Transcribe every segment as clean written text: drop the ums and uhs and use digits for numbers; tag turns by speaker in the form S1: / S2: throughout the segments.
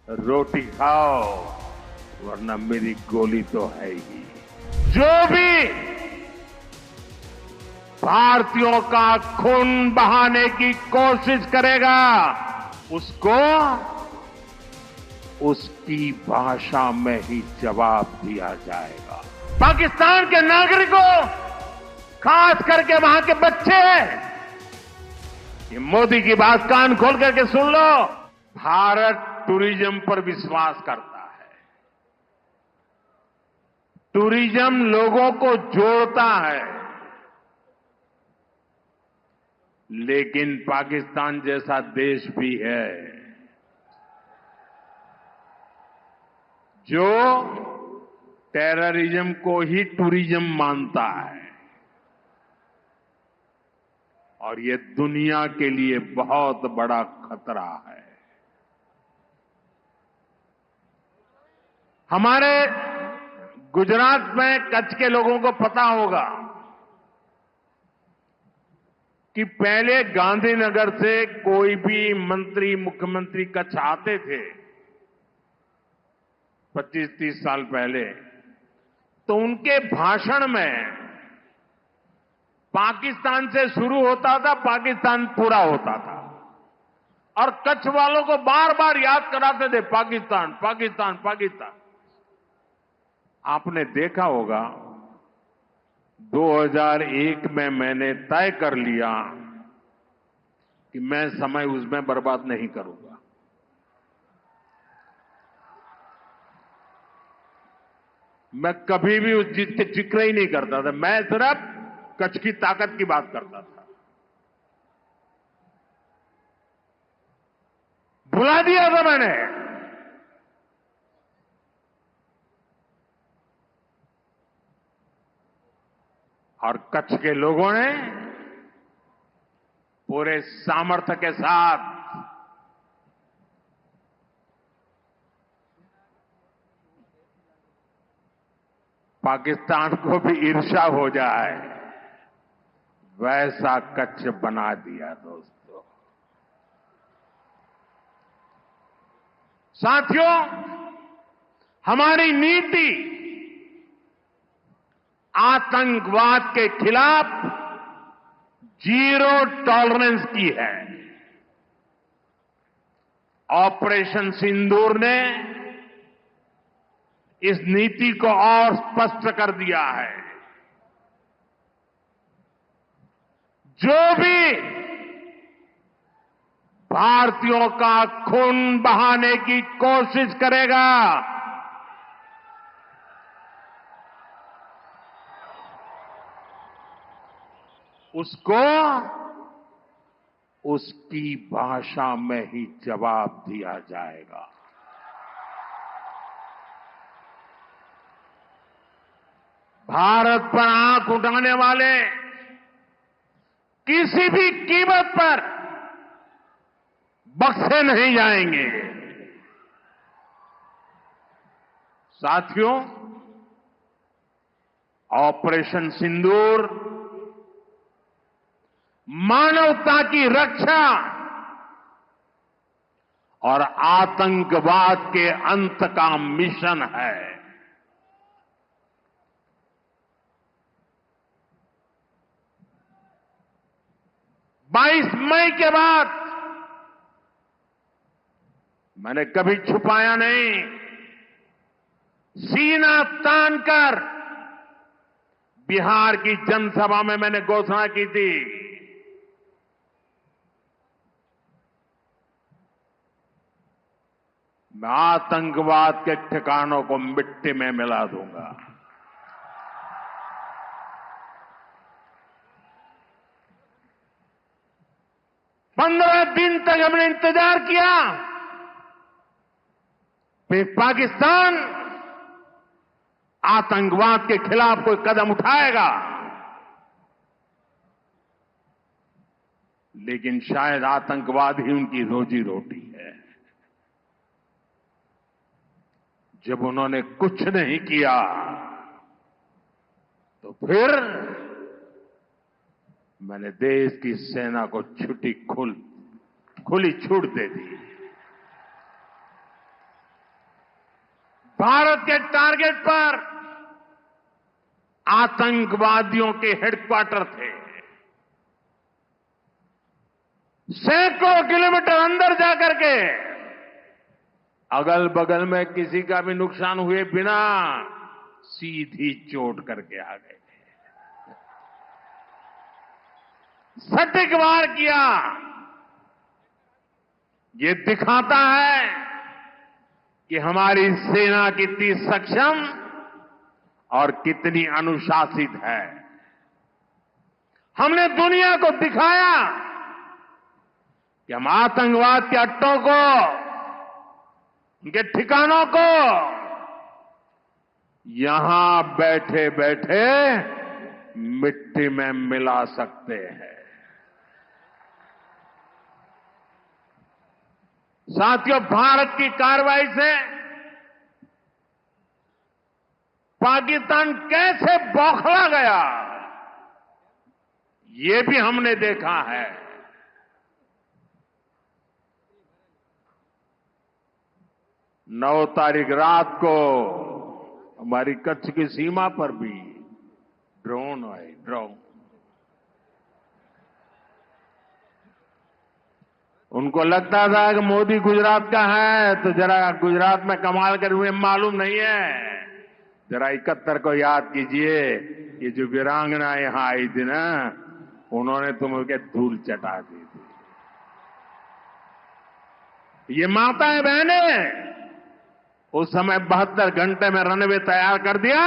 S1: रोटी खाओ वरना मेरी गोली तो है ही। जो भी भारतीयों का खून बहाने की कोशिश करेगा उसको उसकी भाषा में ही जवाब दिया जाएगा। पाकिस्तान के नागरिकों, खास करके वहां के बच्चे, ये मोदी की बात कान खोल करके सुन लो। भारत टूरिज्म पर विश्वास करता है। टूरिज्म लोगों को जोड़ता है, लेकिन पाकिस्तान जैसा देश भी है जो टेररिज्म को ही टूरिज्म मानता है, और ये दुनिया के लिए बहुत बड़ा खतरा है। हमारे गुजरात में कच्छ के लोगों को पता होगा कि पहले गांधीनगर से कोई भी मंत्री, मुख्यमंत्री कच्छ आते थे 25-30 साल पहले, तो उनके भाषण में पाकिस्तान से शुरू होता था, पाकिस्तान पूरा होता था, और कच्छ वालों को बार बार याद कराते थे पाकिस्तान पाकिस्तान पाकिस्तान। आपने देखा होगा 2001 में मैंने तय कर लिया कि मैं समय उसमें बर्बाद नहीं करूंगा। मैं कभी भी उस चीज के जिक्र ही नहीं करता था। मैं सिर्फ कच्छ की ताकत की बात करता था। भुला दिया था मैंने। और कच्छ के लोगों ने पूरे सामर्थ्य के साथ पाकिस्तान को भी ईर्ष्या हो जाए वैसा कच्छ बना दिया। दोस्तों, साथियों, हमारी नीति आतंकवाद के खिलाफ जीरो टॉलरेंस की है। ऑपरेशन सिंदूर ने इस नीति को और स्पष्ट कर दिया है। जो भी भारतीयों का खून बहाने की कोशिश करेगा उसको उसकी भाषा में ही जवाब दिया जाएगा। भारत पर आंख उठाने वाले किसी भी कीमत पर बख्शे नहीं जाएंगे। साथियों, ऑपरेशन सिंदूर मानवता की रक्षा और आतंकवाद के अंत का मिशन है। 22 मई के बाद मैंने कभी छुपाया नहीं, सीना तान कर बिहार की जनसभा में मैंने घोषणा की थी, मैं आतंकवाद के ठिकानों को मिट्टी में मिला दूंगा। पंद्रह दिन तक हमने इंतजार किया, फिर पाकिस्तान आतंकवाद के खिलाफ कोई कदम उठाएगा, लेकिन शायद आतंकवाद ही उनकी रोजी रोटी है। जब उन्होंने कुछ नहीं किया तो फिर मैंने देश की सेना को खुली छूट दे दी। भारत के टारगेट पर आतंकवादियों के हेडक्वार्टर थे। सैकड़ों किलोमीटर अंदर जाकर के अगल बगल में किसी का भी नुकसान हुए बिना सीधी चोट करके आ गए। सटीक वार किया। ये दिखाता है कि हमारी सेना कितनी सक्षम और कितनी अनुशासित है। हमने दुनिया को दिखाया कि हम आतंकवाद के अड्डों को, उनके ठिकानों को यहां बैठे बैठे मिट्टी में मिला सकते हैं। साथियों, भारत की कार्रवाई से पाकिस्तान कैसे बौखला गया, ये भी हमने देखा है। 9 तारीख रात को हमारी कच्छ की सीमा पर भी ड्रोन आए। ड्रोन उनको लगता था कि मोदी गुजरात का है, तो जरा गुजरात में कमाल कर हुए मालूम नहीं है। जरा 71 को याद कीजिए, ये जो वीरांगना यहां आई थी ना, उन्होंने तुमके धूल चटा दी थी। ये माताएं बहनें उस समय 72 घंटे में रनवे तैयार कर दिया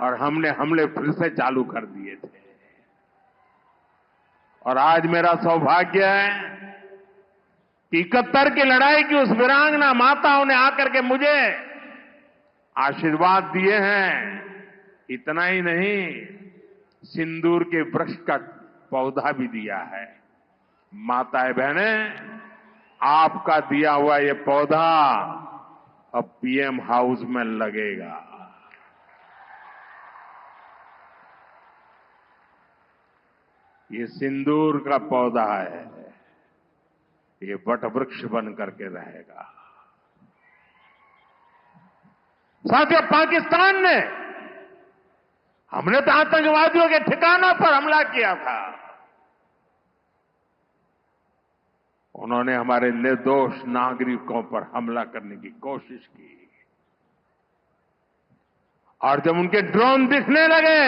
S1: और हमने हमले फिर से चालू कर दिए थे। और आज मेरा सौभाग्य है कि 71 की लड़ाई की उस वीरांगना माताओं ने आकर के मुझे आशीर्वाद दिए हैं। इतना ही नहीं, सिंदूर के वृक्ष का पौधा भी दिया है। माताएं बहनें, आपका दिया हुआ ये पौधा अब पीएम हाउस में लगेगा। ये सिंदूर का पौधा है, ये वटवृक्ष बन करके रहेगा। साथियों, पाकिस्तान ने, हमने तो आतंकवादियों के ठिकानों पर हमला किया था, उन्होंने हमारे निर्दोष नागरिकों पर हमला करने की कोशिश की। और जब उनके ड्रोन दिखने लगे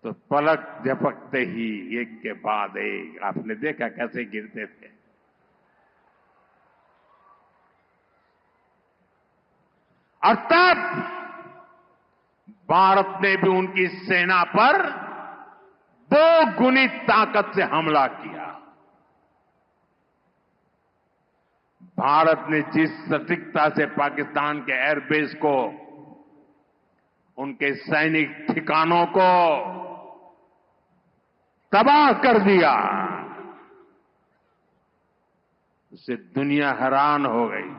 S1: तो पलक झपकते ही एक के बाद एक, आपने देखा कैसे गिरते थे। और तब भारत ने भी उनकी सेना पर 2 गुनी ताकत से हमला किया। भारत ने जिस सटीकता से पाकिस्तान के एयरबेस को, उनके सैनिक ठिकानों को तबाह कर दिया, उससे दुनिया हैरान हो गई।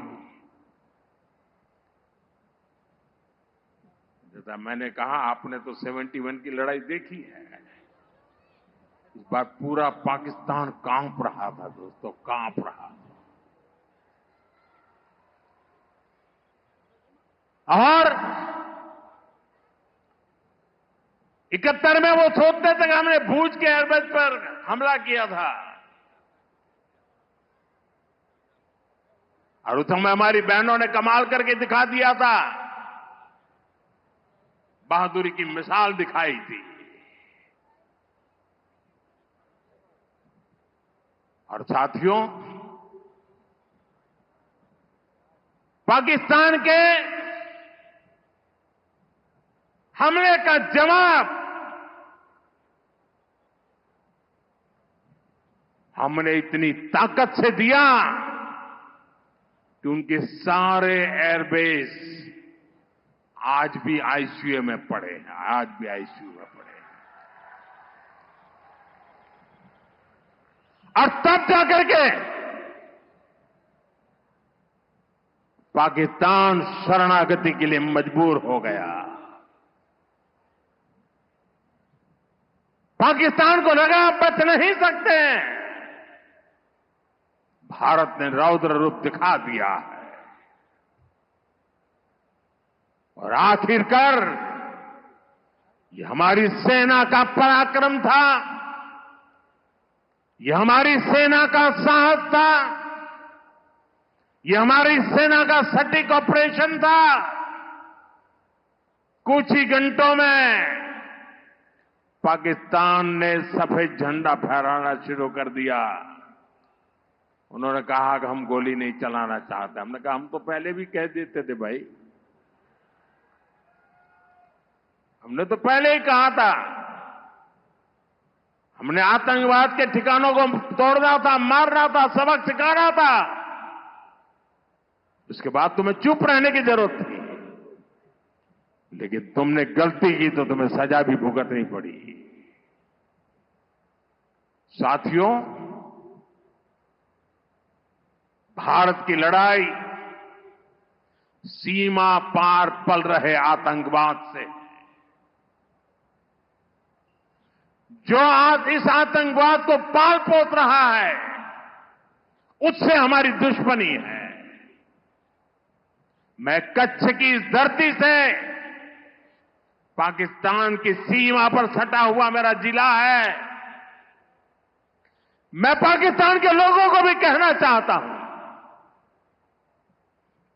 S1: जैसा मैंने कहा, आपने तो 71 की लड़ाई देखी है। इस बार पूरा पाकिस्तान कांप रहा था दोस्तों, कांप रहा था। और 71 में वो सोचते थे कि हमने भूज के एयरबेस पर हमला किया था, और उस समय हमारी बहनों ने कमाल करके दिखा दिया था, बहादुरी की मिसाल दिखाई थी। और साथियों, पाकिस्तान के हमले का जवाब हमने इतनी ताकत से दिया कि उनके सारे एयरबेस आज भी आईसीयू में पड़े हैं, आज भी आईसीयू में पड़े हैं। और तब जाकर के पाकिस्तान शरणागति के लिए मजबूर हो गया। पाकिस्तान को लगा बच नहीं सकते, भारत ने रौद्र रूप दिखा दिया है। और आखिरकार ये हमारी सेना का पराक्रम था, ये हमारी सेना का साहस था, ये हमारी सेना का सटीक ऑपरेशन था। कुछ ही घंटों में पाकिस्तान ने सफेद झंडा फहराना शुरू कर दिया। उन्होंने कहा कि हम गोली नहीं चलाना चाहते। हमने कहा हम तो पहले भी कह देते थे भाई, हमने तो पहले ही कहा था। हमने आतंकवाद के ठिकानों को तोड़ना था, मारना था, सबक सिखाना था। उसके बाद तुम्हें चुप रहने की जरूरत थी, लेकिन तुमने गलती की तो तुम्हें सजा भी भुगतनी पड़ी। साथियों, भारत की लड़ाई सीमा पार पल रहे आतंकवाद से। जो आज इस आतंकवाद को पाल पोस रहा है, उससे हमारी दुश्मनी है। मैं कच्छ की इस धरती से, पाकिस्तान की सीमा पर सटा हुआ मेरा जिला है, मैं पाकिस्तान के लोगों को भी कहना चाहता हूं,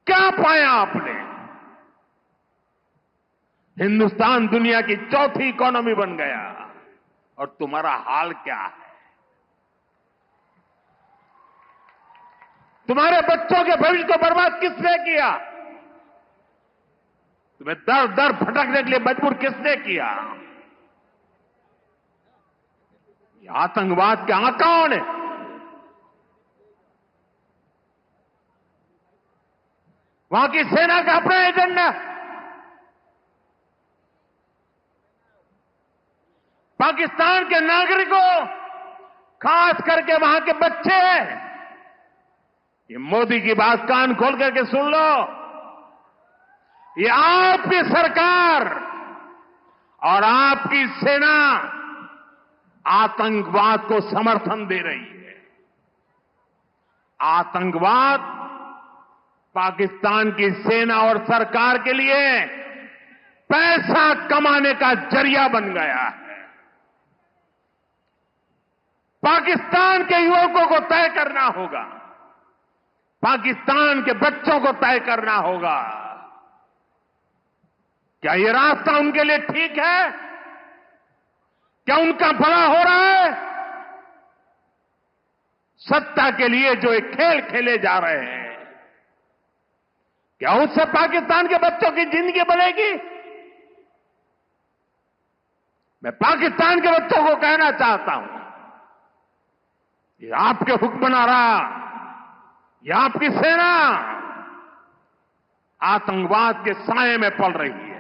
S1: क्या पाया आपने? हिंदुस्तान दुनिया की चौथी इकोनॉमी बन गया और तुम्हारा हाल क्या है? तुम्हारे बच्चों के भविष्य को बर्बाद किसने किया? तुम्हें दर दर भटकने के लिए मजबूर किसने किया? ये आतंकवाद के आकाओं ने। वहां की सेना का अपना एजेंडा, पाकिस्तान के नागरिकों, खास करके वहां के बच्चे, ये मोदी की बात कान खोल करके सुन लो। ये आपकी सरकार और आपकी सेना आतंकवाद को समर्थन दे रही है। आतंकवाद पाकिस्तान की सेना और सरकार के लिए पैसा कमाने का जरिया बन गया है। पाकिस्तान के युवकों को तय करना होगा, पाकिस्तान के बच्चों को तय करना होगा, क्या ये रास्ता उनके लिए ठीक है? क्या उनका भला हो रहा है? सत्ता के लिए जो एक खेल खेले जा रहे हैं, क्या उससे पाकिस्तान के बच्चों की जिंदगी बनेगी? मैं पाकिस्तान के बच्चों को कहना चाहता हूं, ये आपके हुक्मनारा, ये आपकी सेना आतंकवाद के साए में पल रही है।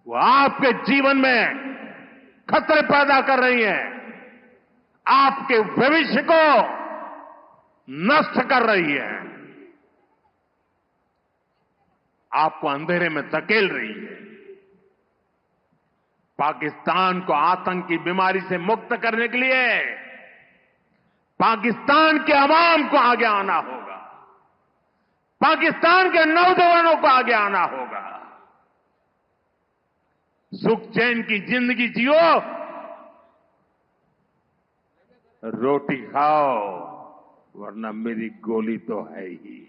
S1: वो आपके जीवन में खतरे पैदा कर रही है, आपके भविष्य को नष्ट कर रही है, आपको अंधेरे में धकेल रही है। पाकिस्तान को आतंक की बीमारी से मुक्त करने के लिए पाकिस्तान के अवाम को आगे आना होगा, पाकिस्तान के नौजवानों को आगे आना होगा। सुख चैन की जिंदगी जियो, रोटी खाओ, वरना मेरी गोली तो है ही।